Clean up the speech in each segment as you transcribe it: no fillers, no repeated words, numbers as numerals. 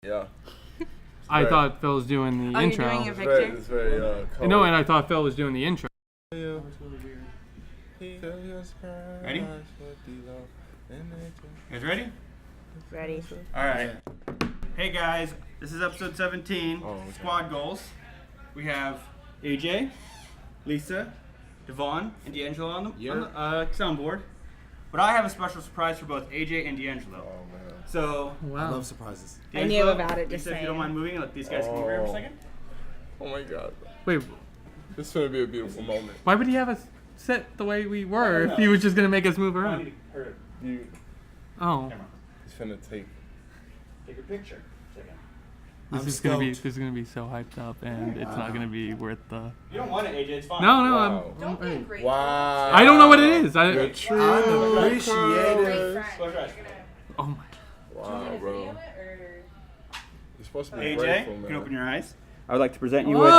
Yeah. I thought Phil was doing the intro. You're doing a picture? It's very cold. No, and I thought Phil was doing the intro. Ready? You guys ready? Ready. Alright. Hey guys, this is episode 17, Squad Goals. We have AJ, Lisa, Devon, and D'Angelo on the soundboard. But I have a special surprise for both AJ and D'Angelo. Oh, man. So, I love surprises. I knew about it, just Lisa, if you don't saying. mind moving, let these guys come over here for a second. Oh my god. Wait, This is going to be a beautiful moment. why would he have us sit the way we were if he was just gonna make us move I around? need to hurry. Oh, Camera. He's finna take. Take a picture. Second. this is gonna be so hyped up, and it's not gonna be worth the. You don't want it, AJ, it's fine. No, Wow. Don't be I'm. ungrateful. Wow. I don't know what it is. You're true. Great Close your eyes. Oh my. Wow, bro. You're supposed to be AJ, grateful, you man. can open your eyes. I would like to present you Whoa. with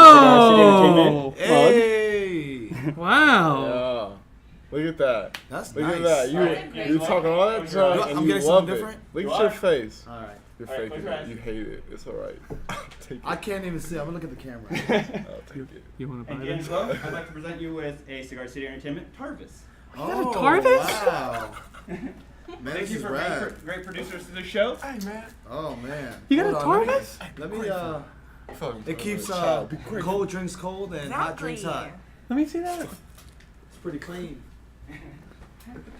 Cigar City Entertainment. Hey! Wow. Yeah. Look at that. That's Look nice. at that. You talking all that junk and I'm you getting love something it. different? Look You at your are? face. All right. You're All right, faking close your it. eyes. You hate it. It's alright. Take it. I can't even see. I'm gonna look at the camera. I'll take it. You wanna buy And this? D'Angelo, I'd like to present you with a Cigar City Entertainment Tarvis. Oh, Tarvis? wow. Man, Thank this you is for rad. great producers to the show. Hey, man. Oh man. You got a Hold on, Tarvis? Let me Fucking it keeps child. Be grateful. cold drinks cold and hot drinks hot. Let me see that. It's pretty clean.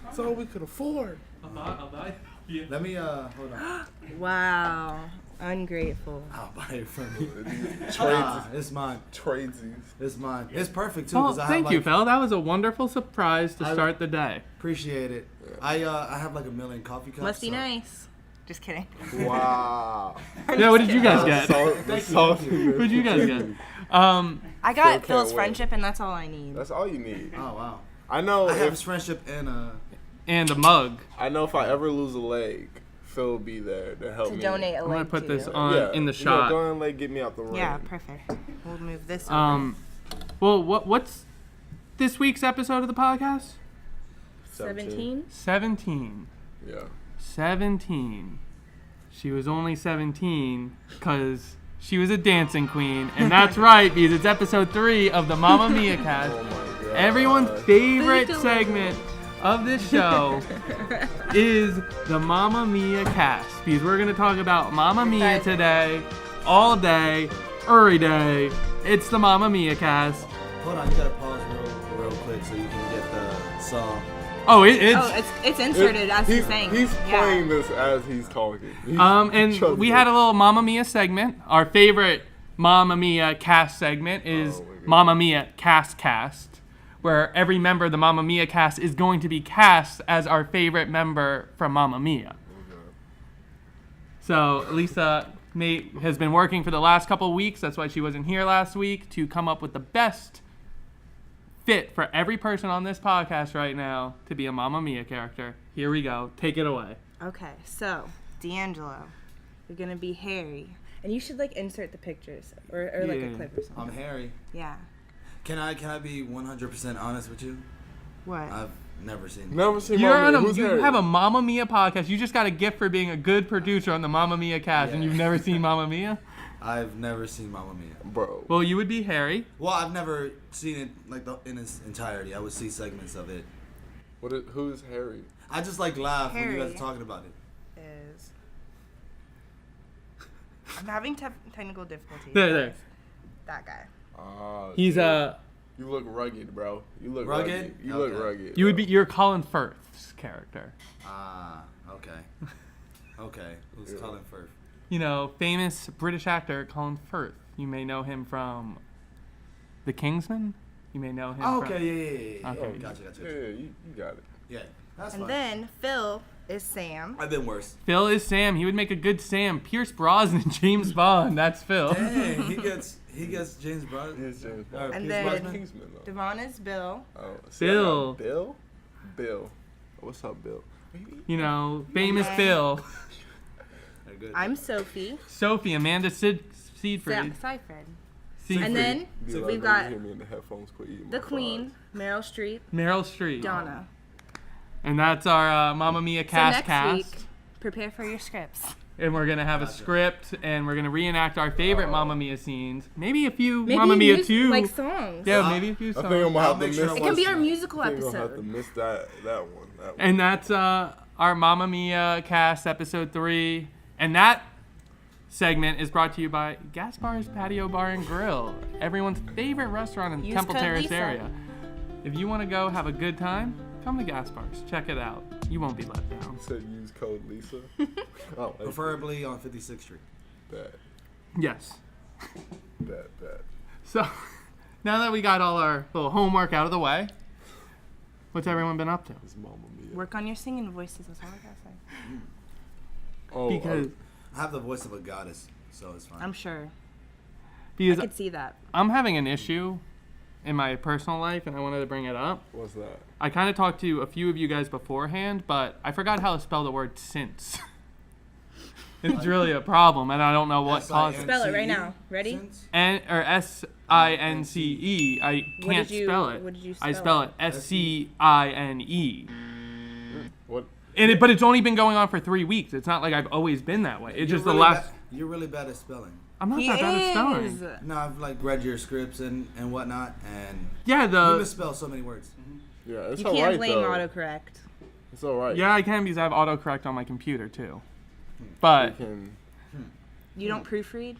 That's all we could afford. I'll buy. Yeah. Let me hold on. Wow. Ungrateful. I'll buy it from you. Trades. It's mine. Tradesies. It's mine. It's perfect too. Oh, 'Cause I have, thank you, like, Phil. That was a wonderful surprise to I- start the day. Appreciate it. I have like a million coffee cups. Must be so- nice. Just kidding. Wow. Yeah, what did you guys get? What What did you guys get? I got can't Phil's wait. friendship, and that's all I need. That's all you need. Oh wow. I know I have if his friendship and And a mug. if I ever lose a leg, Phil will be there to help To me. donate a I'm gonna leg put to this you. on in the shot. Go and get me out the ring. Yeah, perfect. We'll move this over. Well, what's this week's episode of the podcast? 17? 17. Yeah. 17. She was only 17 because she was a dancing queen, and that's right because it's episode 3 of the Mamma Mia cast. Oh my god. Everyone's favorite Food segment of this show is the Mamma Mia cast because we're gonna talk about Mamma Mia today, all day, every day. It's the Mamma Mia cast. hold on, you gotta pause real quick so you can get the song. Oh, it's It's inserted as he's saying. He's Yeah. playing this as he's talking. and Trust we me. had a little Mamma Mia segment. Our favorite Mamma Mia cast segment is Oh my God. Mamma Mia cast, where every member of the Mamma Mia cast is going to be cast as our favorite member from Mamma Mia. So Lisa has been working for the last couple weeks. That's why she wasn't here last week to come up with the best fit for every person on this podcast right now to be a Mamma Mia character. Here we go. Take it away. Okay, so, D'Angelo, you're going to be Harry. And you should, insert the pictures. Or like Yeah. a clip or something. I'm Harry. Yeah. Can I be 100% honest with you? What? I've never seen. Never seen You're Mamma on Mia. Who's you Harry? have a Mamma Mia podcast. You just got a gift for being a good producer on the Mamma Mia cast, and Yeah. you've never seen Mamma Mia? I've never seen Mamma Mia. Bro. Well, you would be Harry. Well, I've never seen it in its entirety. I would see segments of it. Who's Harry? I just laugh when you guys Harry. are talking about it. Is... I'm having technical difficulties. There. That guy. He's You look rugged, bro. You look rugged. Rugged? You look Okay. rugged. You would bro. be. You're Colin Firth's character. Ah, okay. Okay, who's Yeah. Colin Firth? Famous British actor Colin Firth. You may know him from The Kingsman. You may know him. Oh, from... okay, yeah. Okay. Gotcha. Yeah, you got it. Yeah, that's And fine. then Phil is Sam. I've been worse. Phil is Sam. He would make a good Sam. Pierce Brosnan, James Bond. That's Phil. Dang, he gets James Bond. Here's James Or Bond. And Pierce then- Brosnan? Kingsman, though. Devon is Bill. Oh, see, I got Bill. Bill? Bill. What's up, Bill? Famous Okay. Bill. They're good. I'm Sophie. Sophie, Amanda Seifert. Seifred. Seifert. And then Be we've like, got "Let me hear me in the headphones, quit eating the my Queen, Meryl Streep, Meryl Streep. Donna. And that's our Mamma Mia cast so next cast. week, prepare for your scripts. and we're gonna have a Gotcha. script, and we're gonna reenact our favorite Mamma Mia scenes. Maybe a few Mamma Mia too. like songs. Yeah, maybe a few I songs. think I'm gonna I'll have to make miss. sure I It watch can be our that. musical I think I'm gonna have to episode. miss that one. And that's our Mamma Mia cast episode 3, and that segment is brought to you by Gaspar's Patio Bar and Grill, everyone's favorite restaurant in the Use Temple code Terrace Lisa. area. If you want to go have a good time, come to Gaspar's. Check it out. You won't be let down. You said use code Lisa. Oh, Preferably on 56th Street. that. Yes. That. So, now that we got all our little homework out of the way, what's everyone been up to? It's Mamma Mia. Work on your singing voices. That's all I gotta say. Oh, Because I have the voice of a goddess, so it's fine. I'm sure. I because could see that. I'm having an issue in my personal life, and I wanted to bring it up. what's that? I kind of talked to a few of you guys beforehand, but I forgot how to spell the word since. It's really a problem, and I don't know what caused it. Spell it right now. Ready? Since? Since. I What can't did you- spell it. what did you I spell spell it? it Scine. What? But it's only been going on for 3 weeks. It's not like I've always been that way. It's just the really last. You're really bad at spelling. I'm not He that bad at spelling. is. No, I've like read your scripts and whatnot, and Yeah, you misspell so many words. Yeah, it's You all can't right blame though. autocorrect. It's all right. Yeah, I can because I have autocorrect on my computer too. You But can. You don't proofread?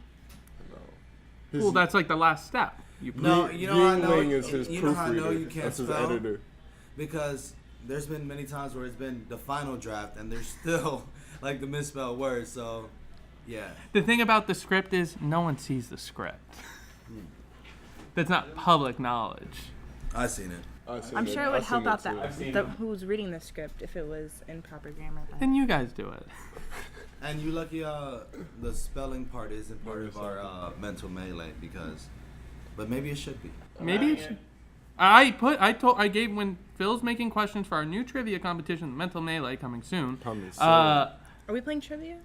His, well, that's like the last step. You No, you know how I know. Yingling is his You know how I know proofreader. you can't That's his spell editor. because there's been many times where it's been the final draft and there's still like the misspelled words. So, yeah. The thing about the script is no one sees the script. That's not public knowledge. I seen it. I'm sure it would help out that. that who's reading the script if it was in proper grammar. Then you guys do it. And you lucky the spelling part isn't part of our mental melee because, but maybe it should be. Maybe it should. I gave when Phil's making questions for our new trivia competition, the Mental Melee, coming soon. Coming soon. Are we playing trivia?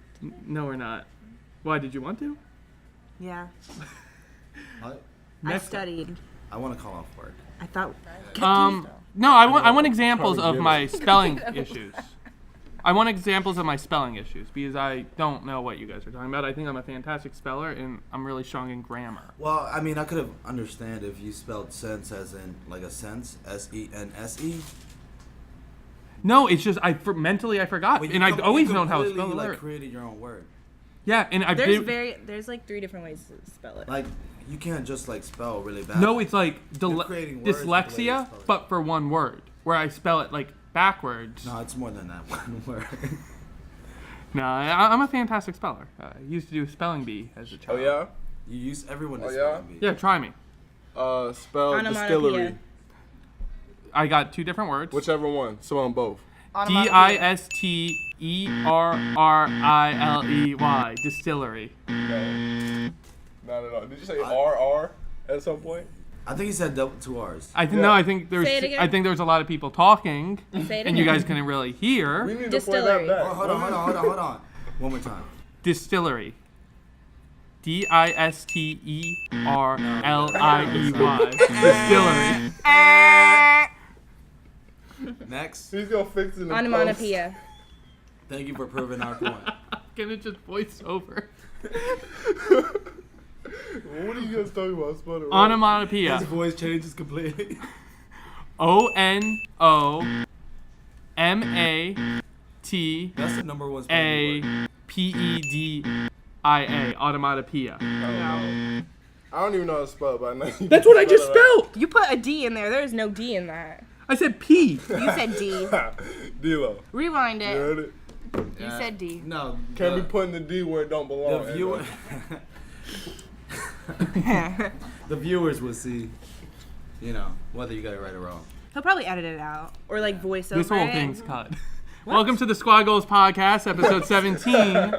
No, we're not. Why did you want to? Yeah. I Next- studied. want to call off work. I thought. No, I want examples Probably of get my it. spelling issues. I want examples of my spelling issues because I don't know what you guys are talking about. I think I'm a fantastic speller and I'm really strong in grammar. Well, I mean, I could have understand if you spelled sense as in like a sense, S-E-N-S-E. No, it's just mentally I forgot, But and I've always known how to spell completely, the like, word. created your own word. Yeah, and I've There's like 3 different ways to spell it. Like you can't just like spell really bad. No, it's like You're creating words with the way you dyslexia, spell it. but for one word, where I spell it like backwards. No, it's more than that one word. No, I'm a fantastic speller. I used to do spelling bee as a Oh child. yeah. You use everyone to Oh, spell yeah? and be. Yeah, try me. Spell Onomatopoeia. distillery. I got 2 different words. Whichever one. So on both. Distillerey. Distillery. No. Not at all. Did you say R at some point? I think he said double 2 R's. I think Yeah. no. I think there's. Say it again. I think there's a lot of people talking, Say it and you again. guys couldn't really hear. We need to Distillery. play that Oh, back. hold on. One more time. Distillery. Distillerey. Distillery. Next. He's gonna fix it in Onomatopoeia. Thank you for proving our point. Can it just voice over? post. What are you guys talking about? Spell it right. Onomatopoeia. His voice changes completely. ONOMATIA. That's the number 1 spelling word. Onomatopoeia. I don't even know how to spell it, but I know you That's can what I just spell it spelled. You put a D in there. There is no D in that. I said P. You said D. right. D-Lo. Rewind You it. heard it? You said D. No. Can't be putting the D where it don't belong. The viewer. The viewers will see. You know whether you got it right or wrong. He'll probably edit it out or like voice over This whole it. thing's cut. Welcome to the Squad Goals Podcast, episode 17.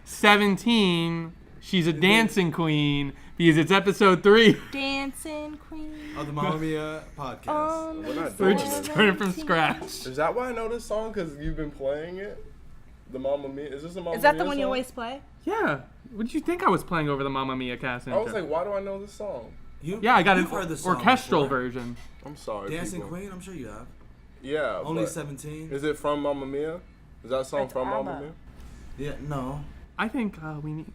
17. She's a dancing queen because it's episode 3. Dancing queen. Of the Mamma Mia podcast. We're not We're doing just it. starting from scratch. Is that why I know this song? Because you've been playing it? The Mamma Mia? Is this the Mamma Is that Mia the one you song? always play? Yeah. What did you think I was playing over the Mamma Mia cast I intro? was like, why do I know this song? Yeah, I got an You've heard this song orchestral before. version. I'm sorry, Dancing people. Queen. I'm sure you have. Yeah. Only but 17. Is it from Mamma Mia? Is that song It's from Mamma ABBA. Mia? Yeah. No. I think we need.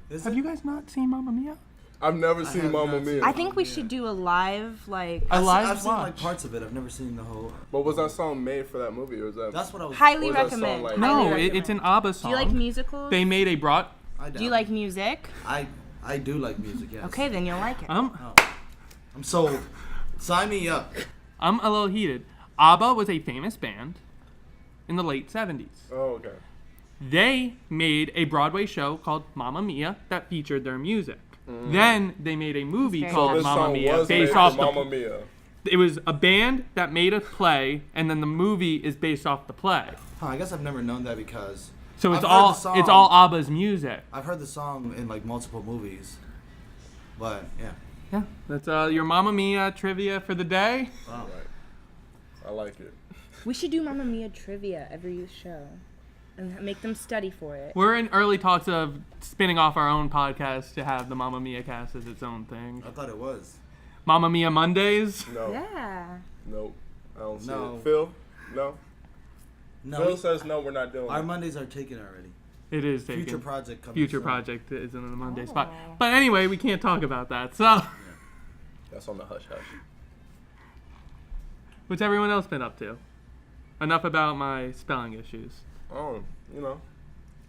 Is Have it? you guys not seen Mamma Mia? I've never I seen have Mamma not seen Mia. I think we should do a live like. Live I've seen like watch. parts of it. I've never seen the whole. But was that song made for that movie, or was that? That's what I was. Highly Was that song recommend. like- highly No, recommend. it's an ABBA song. Do you like musicals? They made a broad. Do you like music? I do like music. Yes. Okay, then you'll like it. I'm sold. Sign me up. I'm a little heated. ABBA was a famous band in the late 70s. Oh, okay. They made a Broadway show called Mamma Mia that featured their music. Then they made a movie Very called This Mamma song Mia was based made off for the. Mamma Mia. It was a band that made a play, and then the movie is based off the play. Huh, I guess I've never known that because So it's I've heard all the song. it's all ABBA's music. I've heard the song in like multiple movies. But yeah. Yeah, that's your Mamma Mia trivia for the day. Wow. I like it. We should do Mamma Mia trivia every show, and make them study for it. We're in early talks of spinning off our own podcast to have the Mamma Mia cast as its own thing. I thought it was. Mamma Mia Mondays. No. Yeah. Nope. I don't see No. it. Phil? No. No, Phil says no. We're not doing our it. Mondays are taken already. It is taken. Future project coming Future soon. project is in the Monday spot. Oh. But anyway, we can't talk about that. So, That's on the hush hush. what's everyone else been up to? Enough about my spelling issues. Oh,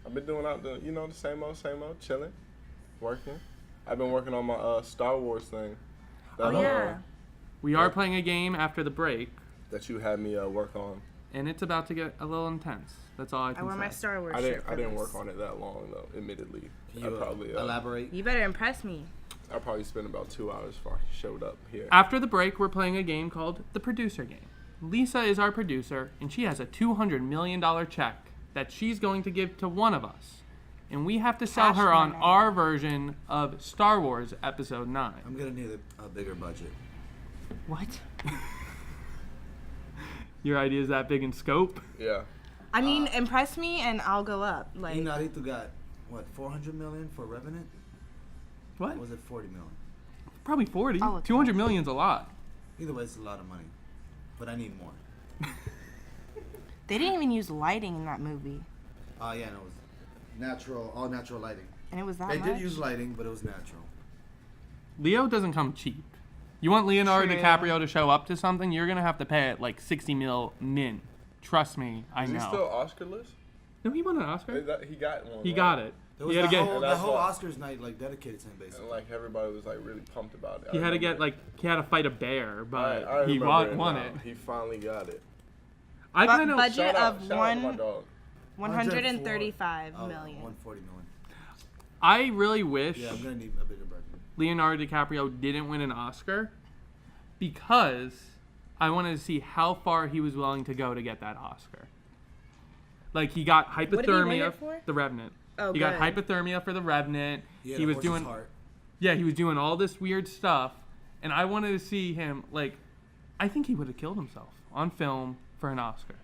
I've been doing out the same old, chilling, working. I've been working on my Star Wars thing. Oh yeah. We are playing a game after the break, That you had me work on. and it's about to get a little intense. That's all I I can wore my say. Star Wars I shirt. didn't work on it that long though. Admittedly, Can I you probably elaborate? You better impress me. I probably spent about 2 hours before I showed up here. After the break, we're playing a game called the Producer Game. Lisa is our producer, and she has a $200 million check that she's going to give to one of us. And we have to sell Cash her on money. our version of Star Wars Episode 9. I'm gonna need a bigger budget. What? Your idea is that big in scope? Yeah. I mean, impress me and I'll go up. Like, Inarritu got what 400 million for Revenant? What? Or was it 40 million? Probably 40. I'll look it 200 million's a lot. Either way, it's a lot of money, but I need more. they didn't even use lighting in that movie, Yeah, no, it was natural, all natural lighting. and it was that They much. did use lighting, but it was natural. Leo doesn't come cheap. You want Leonardo True. DiCaprio to show up to something, you're going to have to pay it like 60 mil min. Trust me, I Is know. he still Oscar-less? No, he won an Oscar. He got one. He right? got it. There was He had to that get. whole, And that that's whole why- Oscars night like dedicated to him, basically. And like everybody was like really pumped about it. He I had to remember. get like he had to fight a bear, but I he remember won now. it. He finally got it. I But kind of budget Shout out, of shout out to my one dog. 135 Oh, million. 140 million. I really wish Yeah, I'm gonna need a bigger budget. Leonardo DiCaprio didn't win an Oscar because I wanted to see how far he was willing to go to get that Oscar. Like he got did he win hypothermia, it for? The Revenant. Oh, He good. got hypothermia for The Revenant. He, He was doing heart. Yeah, he was doing all this weird stuff, and I wanted to see him, like, I think he would have killed himself on film for an Oscar.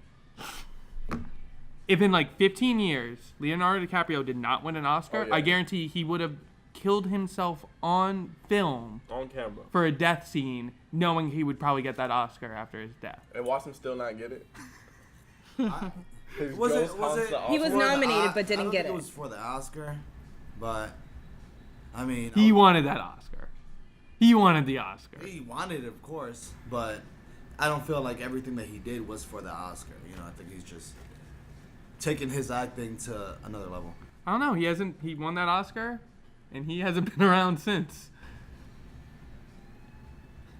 If in, like, 15 years, Leonardo DiCaprio did not win an Oscar, Oh, yeah. I guarantee he would have killed himself on film On camera. for a death scene, knowing he would probably get that Oscar after his death. And watch him still not get it. His Was it- ghost was haunts it- the He was Oscar. nominated but I didn't don't get think it. It was for the Oscar, but I mean, He wanted that Oscar. He wanted the Oscar. He wanted it, of course, but I don't feel like everything that he did was for the Oscar. You know, I think he's just taking his acting to another level. I don't know. He won that Oscar, and he hasn't been around since.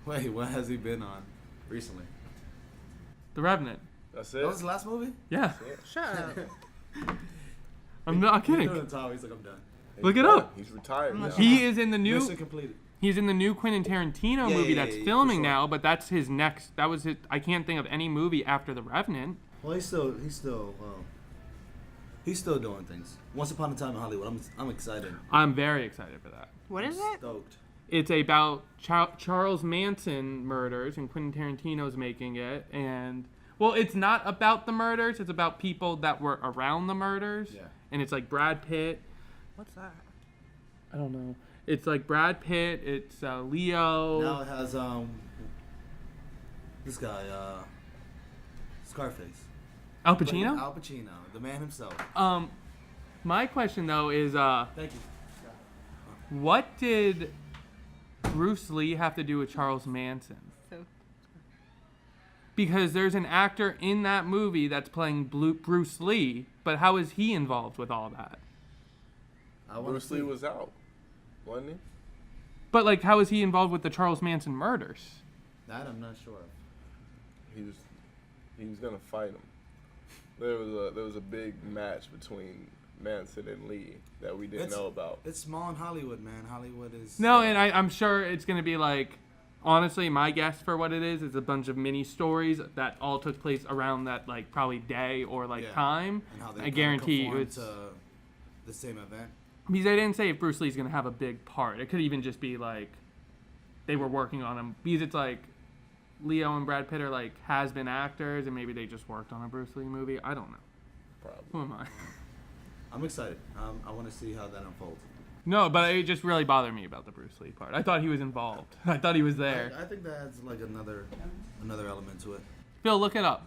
Wait, what has he been on recently? The Revenant. That's That it. was his last movie? Yeah. Shut up. I'm not He's kidding. doing the top. He's like, I'm done. Look it up. He's retired now. He is in the new. Mission completed. He's in the new Quentin Tarantino Yeah, movie yeah, that's yeah, filming for sure. now, but that's his next. That was his. I can't think of any movie after The Revenant. Well, he's still doing things. Once Upon a Time in Hollywood. I'm excited. I'm very excited for that. What is it? Stoked. It's about Charles Manson murders, and Quentin Tarantino's making it. And well, it's not about the murders. It's about people that were around the murders. Yeah. And it's like Brad Pitt. What's that? I don't know. It's like Brad Pitt. It's Leo. Now it has this guy Scarface. Al Pacino. Al Pacino, the man himself. My question though is, Thank you. what did Bruce Lee have to do with Charles Manson? Because there's an actor in that movie that's playing Bruce Lee, but how is he involved with all that? Bruce Lee was out, wasn't he? But like, how is he involved with the Charles Manson murders? That I'm not sure. He was gonna fight him. There was a big match between Manson and Lee that we didn't know about. It's small in Hollywood, man. Hollywood is... No, and I'm sure it's going to be like, honestly, my guess for what it is a bunch of mini stories that all took place around that, like, probably day or, like, time. And how they I guarantee conform it's... to the same event. Because they didn't say if Bruce Lee's going to have a big part. It could even just be, like, they were working on him. Because it's, like, Leo and Brad Pitt are, like, has-been actors, and maybe they just worked on a Bruce Lee movie. I don't know. Probably. Who am I? I'm excited. I want to see how that unfolds. No, but it just really bothered me about the Bruce Lee part. I thought he was involved. I thought he was there. I think that adds like another element to it. Phil, look it up.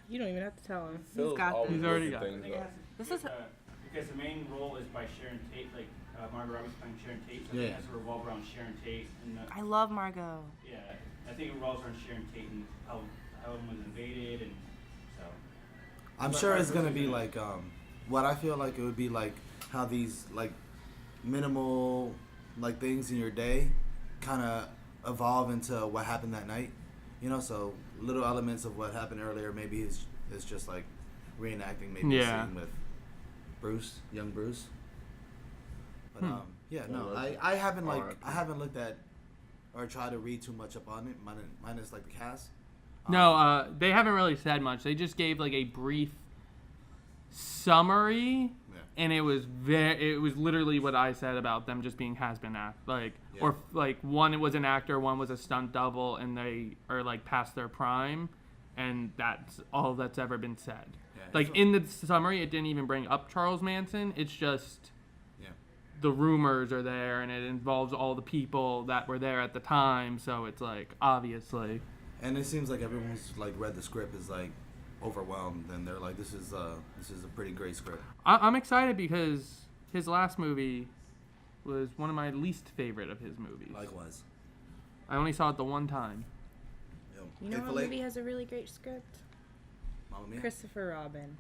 You don't even have to tell him. Phil's He's got always this. He's already looking got it. things up. This is Because the main role is by Sharon Tate, like Margot Robbie's playing Sharon Tate, so Yeah. it has to revolve around Sharon Tate. And I love Margot. yeah, I think it revolves around Sharon Tate and how it was invaded, and so. I'm sure it's gonna be like what I feel like it would be like how these like minimal like things in your day kind of evolve into what happened that night. You know, so little elements of what happened earlier maybe is just like reenacting maybe a scene with Bruce, young Bruce. But yeah, no, I haven't looked at or tried to read too much up on it. Minus like the cast. No, they haven't really said much. They just gave like a brief summary, and it was literally what I said about them just being has-been act, like or like one was an actor, one was a stunt double, and they are like past their prime, and that's all that's ever been said. Like in the summary, it didn't even bring up Charles Manson. It's just the rumors are there, and it involves all the people that were there at the time. So it's like obviously. And it seems like everyone's like read the script is like overwhelmed, and they're like, "This is a pretty great script." I'm excited because his last movie was one of my least favorite of his movies. Likewise. I only saw it the one time. You know what movie has a really great script? Mamma Mia? Christopher Robin.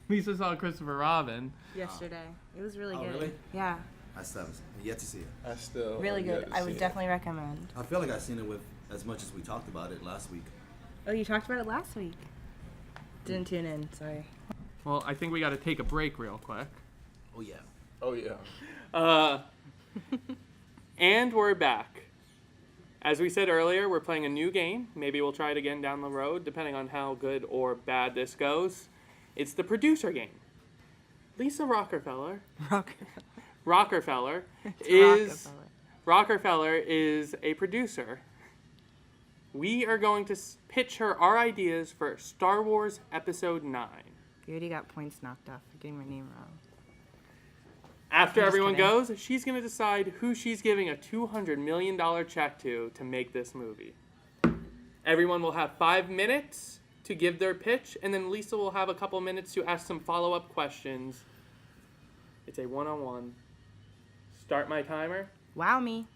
Lisa saw Christopher Robin. Yesterday. It was really good. Really? Yeah. I still have yet to see it. I still Really have yet good. to I see would it. definitely recommend. I feel like I've seen it with as much as we talked about it last week. Oh, you talked about it last week. Didn't tune in. Sorry. Well, I think we got to take a break real quick. Oh yeah. Oh yeah. And we're back. As we said earlier, we're playing a new game. Maybe we'll try it again down the road, depending on how good or bad this goes. It's the producer game. Lisa Rockefeller is a producer. We are going to pitch her our ideas for Star Wars Episode 9. You already got points knocked off for getting my name wrong. After I'm just everyone kidding. goes, she's going to decide who she's giving a $200 million check to make this movie. Everyone will have 5 minutes to give their pitch, and then Lisa will have a couple minutes to ask some follow-up questions. It's a one-on-one. Start my timer. Wow me.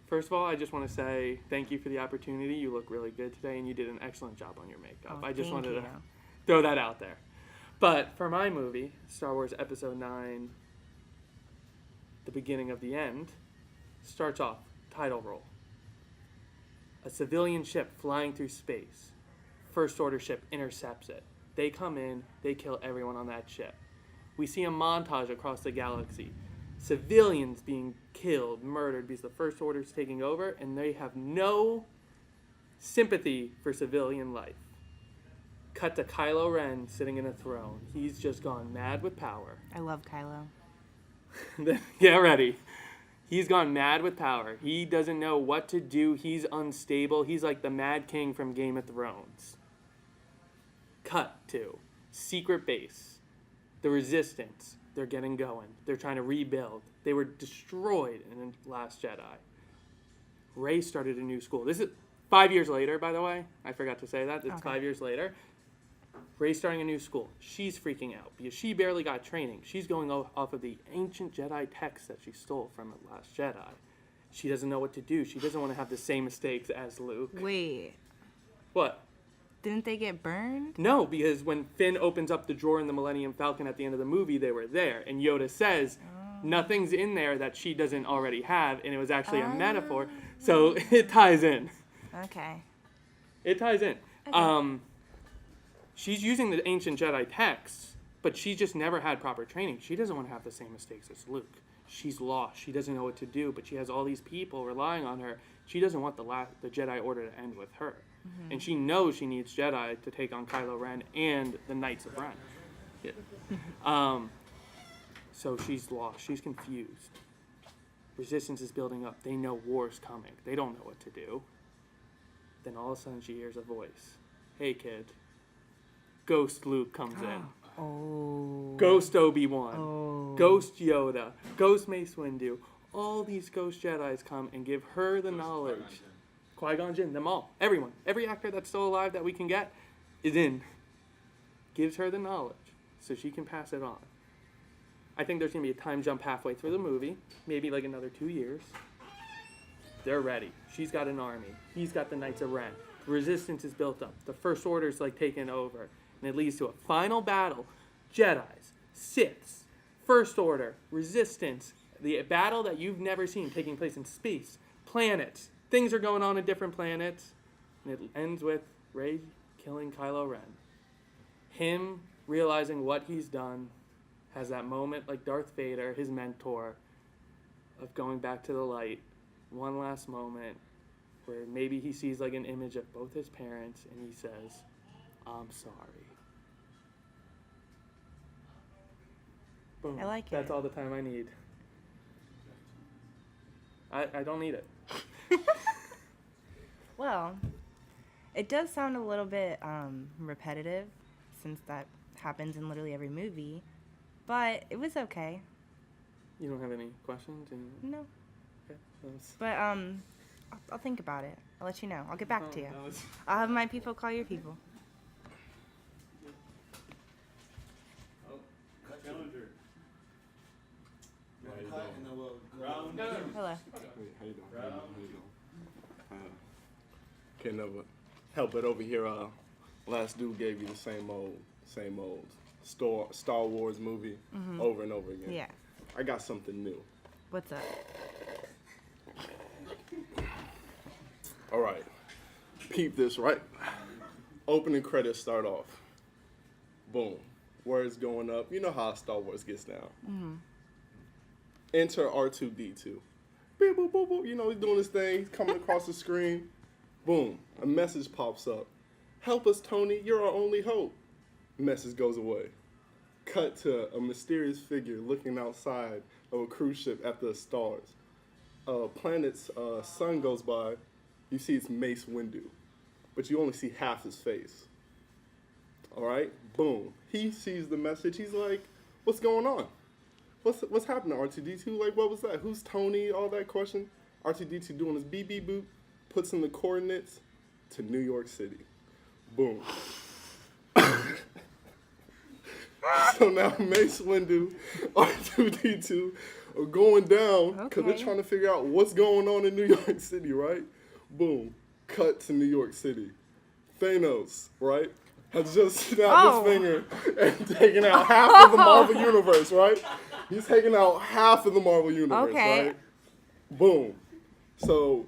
First of all, I just want to say thank you for the opportunity. You look really good today, and you did an excellent job on your makeup. Oh, I just thank wanted to you. throw that out there. But for my movie, Star Wars Episode 9, The Beginning of the End, starts off, title roll. A civilian ship flying through space. First Order ship intercepts it. They come in, they kill everyone on that ship. We see a montage across the galaxy. Civilians being killed, murdered, because the First Order is taking over, and they have no sympathy for civilian life. Cut to Kylo Ren sitting in a throne. He's just gone mad with power. I love Kylo. Get ready. He's gone mad with power. He doesn't know what to do. He's unstable. He's like the Mad King from Game of Thrones. Cut to secret base. The Resistance. They're getting going. They're trying to rebuild. They were destroyed in The Last Jedi. Rey started a new school. This is 5 years later, by the way. I forgot to say that. It's Okay. 5 years later. Rey's starting a new school. She's freaking out because she barely got training. She's going off of the ancient Jedi text that she stole from The Last Jedi. She doesn't know what to do. She doesn't want to have the same mistakes as Luke. Wait, What? didn't they get burned? No, because when Finn opens up the drawer in the Millennium Falcon at the end of the movie, they were there. And Yoda says, nothing's in there that she doesn't already have. And it was actually a metaphor. So it ties in. Okay. It ties in. She's using the ancient Jedi texts, but she just never had proper training. She doesn't want to have the same mistakes as Luke. She's lost. She doesn't know what to do, but she has all these people relying on her. She doesn't want the Jedi Order to end with her. Mm-hmm. And she knows she needs Jedi to take on Kylo Ren and the Knights of Ren. Yeah. So she's lost. She's confused. Resistance is building up. They know war's coming. They don't know what to do. Then all of a sudden she hears a voice. Hey, kid. Ghost Luke comes in. Oh. Ghost Obi-Wan. Oh. Ghost Yoda. Ghost Mace Windu. All these Ghost Jedis come and give her the knowledge. Qui-Gon Jinn, them all. Everyone. Every actor that's still alive that we can get is in. Gives her the knowledge so she can pass it on. I think there's going to be a time jump halfway through the movie. Maybe like another 2 years. They're ready. She's got an army. He's got the Knights of Ren. Resistance is built up. The First Order's like taken over. And it leads to a final battle. Jedis, Siths, First Order, Resistance. The battle that you've never seen taking place in space. Planets. Things are going on in different planets. And it ends with Rey killing Kylo Ren. Him realizing what he's done. Has that moment like Darth Vader, his mentor, of going back to the light. One last moment where maybe he sees like an image of both his parents and he says, I'm sorry. Boom. I like it. That's all the time I need. I don't need it. Well, it does sound a little bit repetitive since that happens in literally every movie, but it was okay. You don't have any questions? No. Okay. But I'll think about it. I'll let you know. I'll get back to you. I'll have my people call your people. Hello. How you doing? Can't never help it over here. Last dude gave you the same old Star Wars movie over and over again. Yeah. I got something new. What's up? All right. Peep this, right? Opening credits start off. Boom. Words going up. You know how Star Wars gets down. Mm-hmm. Enter R2-D2. Beep, boop, boop, boop. You know, he's doing his thing. He's coming across the screen. Boom. A message pops up. Help us, Tony. You're our only hope. Message goes away. Cut to a mysterious figure looking outside of a cruise ship at the stars. Planet's sun goes by. You see it's Mace Windu, but you only see half his face. All right? Boom. He sees the message. He's like, what's going on? What's happening, R2-D2? Like, what was that? Who's Tony? All that question. R2-D2 doing his beep, beep, boop, puts in the coordinates to New York City. Boom. So now Mace Windu, R2-D2 are going down because they're trying to figure out what's going on in New York City, right? Boom. Cut to New York City. Thanos, right, has just snapped his finger and taken out half of the Marvel Universe, right? He's taking out half of the Marvel Universe, right? Boom. So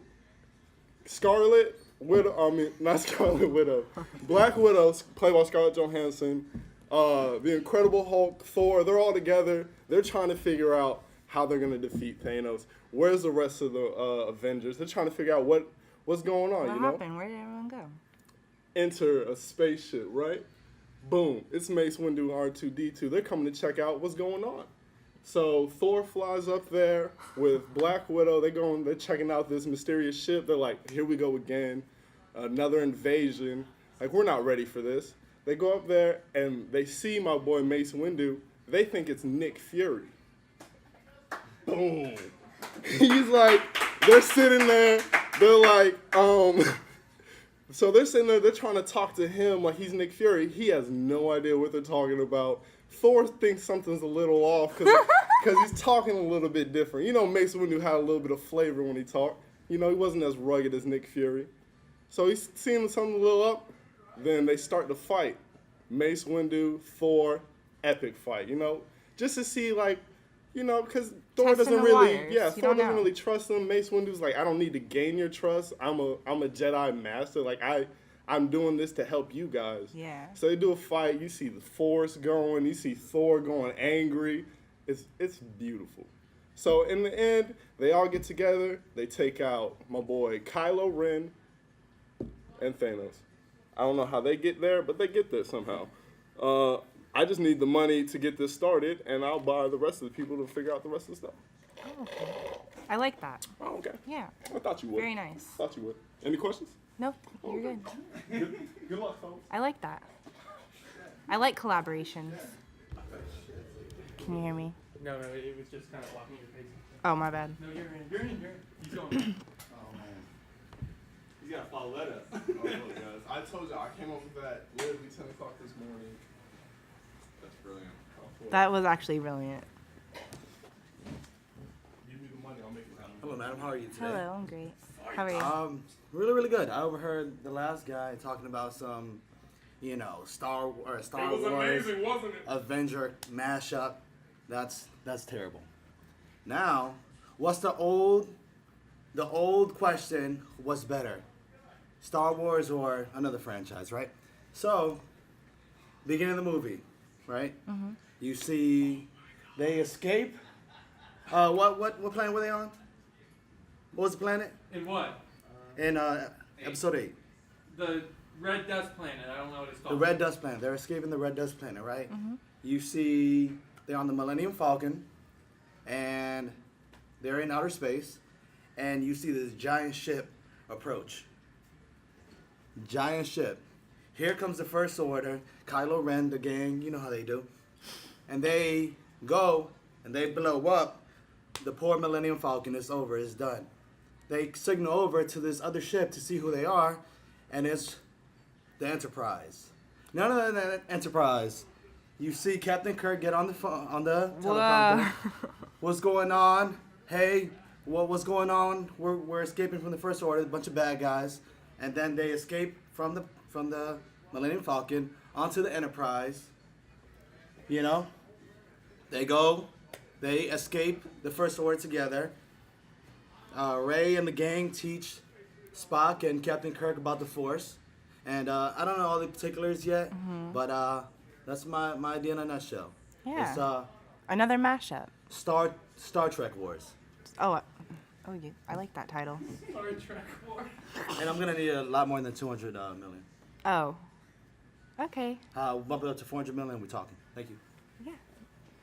Scarlet Widow, not Scarlet Widow, Black Widow, played by Scarlett Johansson, the Incredible Hulk, Thor, they're all together. They're trying to figure out how they're going to defeat Thanos. Where's the rest of the Avengers? They're trying to figure out what's going on, What you know? happened? Where did everyone go? Enter a spaceship, right? Boom. It's Mace Windu and R2-D2. They're coming to check out what's going on. So Thor flies up there with Black Widow. They're checking out this mysterious ship. They're like, here we go again. Another invasion. Like, we're not ready for this. They go up there and they see my boy Mace Windu. They think it's Nick Fury. Boom. He's like, they're sitting there. They're like, So they're sitting there, they're trying to talk to him like he's Nick Fury. He has no idea what they're talking about. Thor thinks something's a little off because he's talking a little bit different. You know, Mace Windu had a little bit of flavor when he talked. You know, he wasn't as rugged as Nick Fury. So he's seeing something a little up. Then they start to fight. Mace Windu, Thor, epic fight. You know, just to see like, you know, because Thor Testing doesn't the really, waters. yeah, You Thor don't doesn't know. really trust him. Mace Windu's like, I don't need to gain your trust. I'm a Jedi master. Like I'm doing this to help you guys. Yeah. So they do a fight. You see the Force going. You see Thor going angry. It's beautiful. So in the end, they all get together. They take out my boy Kylo Ren and Thanos. I don't know how they get there, but they get there somehow. I just need the money to get this started, and I'll buy the rest of the people to figure out the rest of the stuff. Oh, okay. I like that. Oh, okay. Yeah. I thought you would. Very nice. Thought you would. Any questions? Nope, you're good. Good luck, folks. I like that. I like collaborations. Can you hear me? No, it was just kind of blocking your face. Oh, my bad. No, you're in. He's going. Oh man. He's gotta follow that up. Oh, look, guys. I told you, I came up with that literally 10 o'clock this morning. That's brilliant. That was actually brilliant. Give me the money, I'll make it happen. Hello, madam. How are you today? Hello, I'm great. How are you? Really, really good. I overheard the last guy talking about some, you know, Star Wars wasn't it? Avenger mashup. That's terrible. Now, what's the old question? What's better, Star Wars or another franchise, right? So, beginning of the movie, right? Mm-hmm. You see, they escape. What planet were they on? What was the planet? In what? In episode 8. The Red Dust Planet. I don't know what it's The called. Red Dust Planet. They're escaping the Red Dust Planet, right? Mm-hmm. You see, they're on the Millennium Falcon, and they're in outer space, and you see this giant ship approach. Giant ship. Here comes the First Order, Kylo Ren, the gang, you know how they do. And they go, and they blow up the poor Millennium Falcon. It's over, it's done. They signal over to this other ship to see who they are, and it's the Enterprise. None of the Enterprise. You see Captain Kirk get on the phone, on the teleprompter. What's going on? Hey, what's going on? We're escaping from the First Order, a bunch of bad guys, and then they escape from the Millennium Falcon onto the Enterprise. You know, they escape the First Order together. Rey and the gang teach Spock and Captain Kirk about the Force, and I don't know all the particulars yet, but that's my idea in a nutshell. Yeah. It's Another mashup. Star Trek Wars, Oh, I like that title. Star Trek War. and I'm gonna need a lot more than 200 million. Oh. Okay. Bump it up to 400 million. We're talking. Thank you. Yeah.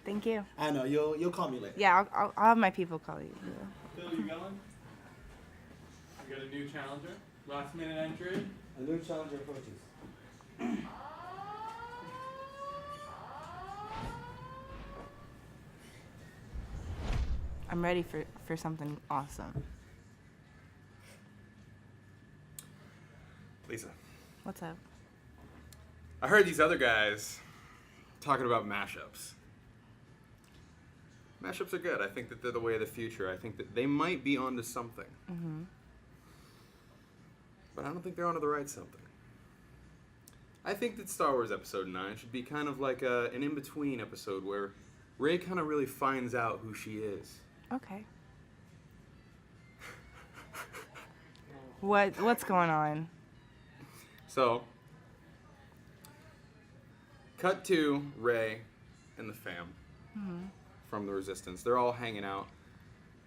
Thank you. I know you'll call me later. Yeah, I'll have my people call you. Phil, you going? We got a new challenger. Last minute entry. A new challenger approaches. I'm ready for something awesome. Lisa, What's up? I heard these other guys talking about mashups. Mashups are good. I think that they're the way of the future. I think that they might be onto something. Mm-hmm. But I don't think they're onto the right something. I think that Star Wars Episode 9 should be kind of like an in-between episode where Rey kind of really finds out who she is. Okay. What's going on? So, cut to Rey and the fam from the Resistance. They're all hanging out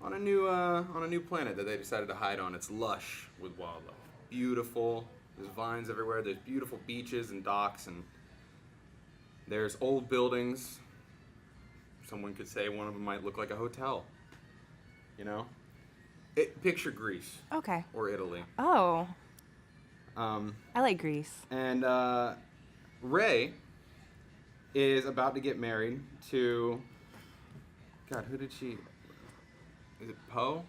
on a new planet that they decided to hide on. It's lush with wildlife, beautiful. There's vines everywhere. There's beautiful beaches and docks, and there's old buildings. Someone could say one of them might look like a hotel. You know, picture Greece Okay. or Italy. Oh, Um, I like Greece. And Rey is about to get married to, God, who did she? Is it Poe?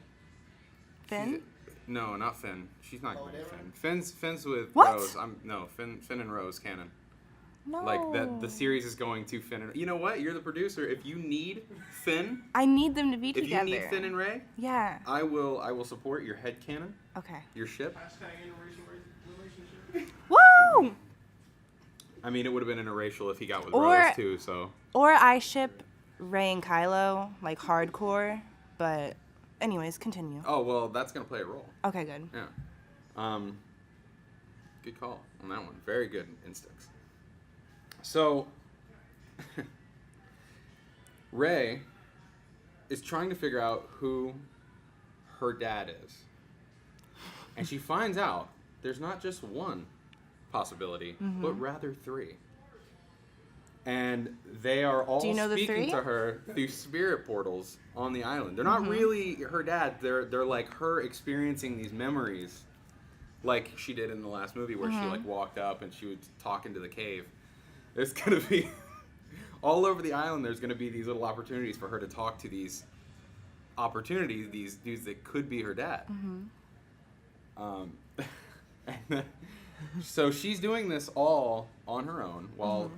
Finn? No, not Finn. She's not going to be Finn. Finn's with What? Rose. Finn and Rose canon. No. Like the series is going to Finn and... You know what? You're the producer. If you need Finn... I need them to be If together. you need Finn and Rey, Yeah. I will support your headcanon, Okay. your ship. Woo! I mean, it would have been interracial if he got with Or- Rose, too, so... Or I ship Rey and Kylo, like hardcore, but anyways, continue. Oh, well, that's going to play a role. Okay, good. Yeah. Good call on that one. Very good instincts. So, Rey is trying to figure out who her dad is. And she finds out there's not just one possibility, but rather three. And they are all Do you know the speaking three? to her through spirit portals on the island. They're not really her dad. They're like her experiencing these memories like she did in the last movie where she like walked up and she would talk into the cave. There's going to be all over the island, there's going to be these little opportunities for her to talk to these opportunities, these dudes that could be her dad. So she's doing this all on her own while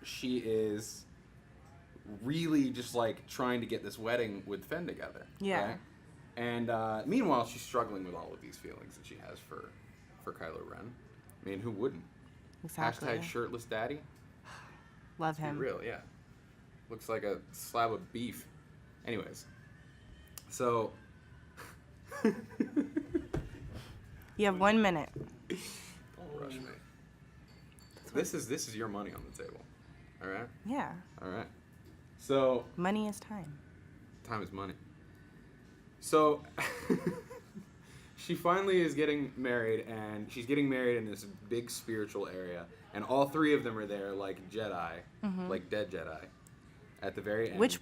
she is really just like trying to get this wedding with Finn together. Yeah. Right? And meanwhile, she's struggling with all of these feelings that she has for Kylo Ren. I mean, who wouldn't? Exactly. Hashtag shirtless daddy. Love Be him. real, yeah. Looks like a slab of beef. Anyways, so You have 1 minute. don't rush me. This is your money on the table. All right. Yeah. All right. So Money is time. time is money. So she finally is getting married, and she's getting married in this big spiritual area, and all three of them are there, like Jedi, like dead Jedi, at the very end.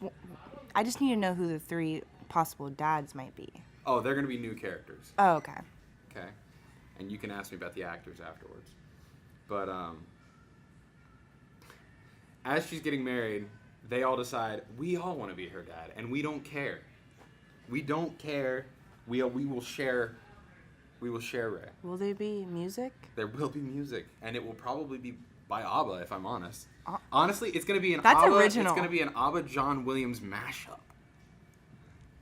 I just need to know who the three possible dads might be. Oh, they're gonna be new characters. Oh, okay. Okay, and you can ask me about the actors afterwards. But as she's getting married, they all decide we all want to be her dad, and we don't care. We don't care. We will share. We will share Rey. Will there be music? There will be music, and it will probably be by ABBA, if I'm honest. Honestly, it's gonna be an That's ABBA. original. It's gonna be an ABBA John Williams mashup.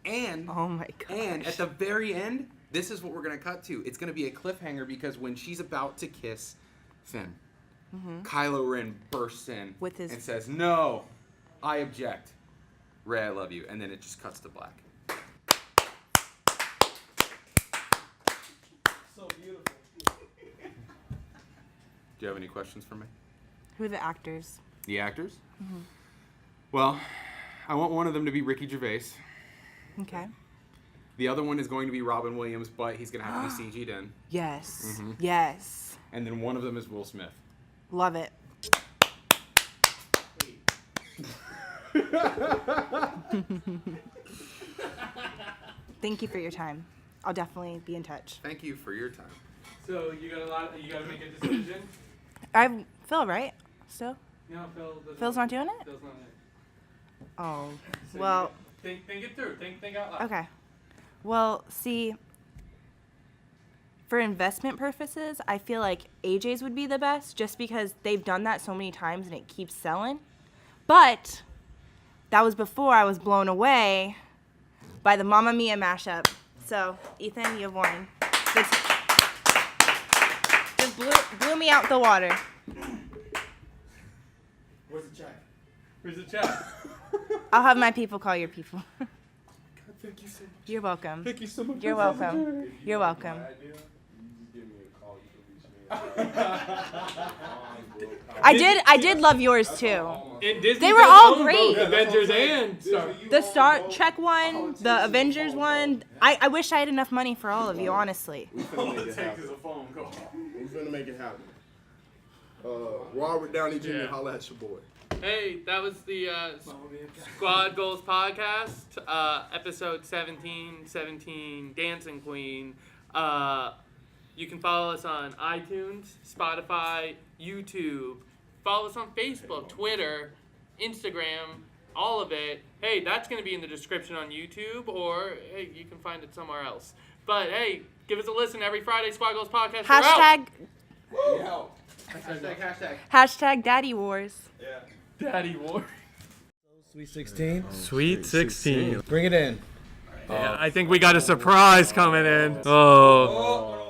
And Oh my gosh. and at the very end, this is what we're gonna cut to. It's gonna be a cliffhanger because when she's about to kiss Finn, Kylo Ren bursts in With his- and says, "No, I object. Rey, I love you." And then it just cuts to black. So beautiful. Do you have any questions for me? Who are the actors? The actors? Well, I want one of them to be Ricky Gervais. Okay. The other one is going to be Robin Williams, but he's going to have to be CG'd in. Yes. Yes. And then one of them is Will Smith. Love it. Thank you for your time. I'll definitely be in touch. Thank you for your time. So you gotta make a decision. Phil, right? Still? No, Phil doesn't. Phil's not doing it? Phil's not it. Oh. So Well, you think it through. Think out loud. okay. Well, see, for investment purposes, I feel like AJ's would be the best just because they've done that so many times and it keeps selling. But that was before I was blown away by the Mamma Mia mashup. So, Ethan, you have one. Just blew me out the water. Where's the check? Where's the chat? I'll have my people call your people. God, thank you so much. You're welcome. Thank you so much. You're welcome. You're welcome. You give me a call, you can reach me. I did love yours too. And Disney They were does all own great. both Avengers and Star. The Star Trek one, the Avengers one. I wish I had enough money for all of you, honestly. We're gonna make it happen. a phone call. We're gonna make it happen. Robert Downey Jr. Holla at your boy. Hey, that was the Squad Goals podcast, episode 17, Dancing Queen. You can follow us on iTunes, Spotify, YouTube. Follow us on Facebook, Twitter, Instagram, all of it, hey, that's going to be in the description on YouTube, or hey, you can find it somewhere else. But hey, give us a listen every Friday, Squad Goals Podcast. We're out. Hashtag Daddy Wars. Daddy War. Sweet 16. Sweet 16. Bring it in. Yeah, I think we got a surprise coming in. Oh.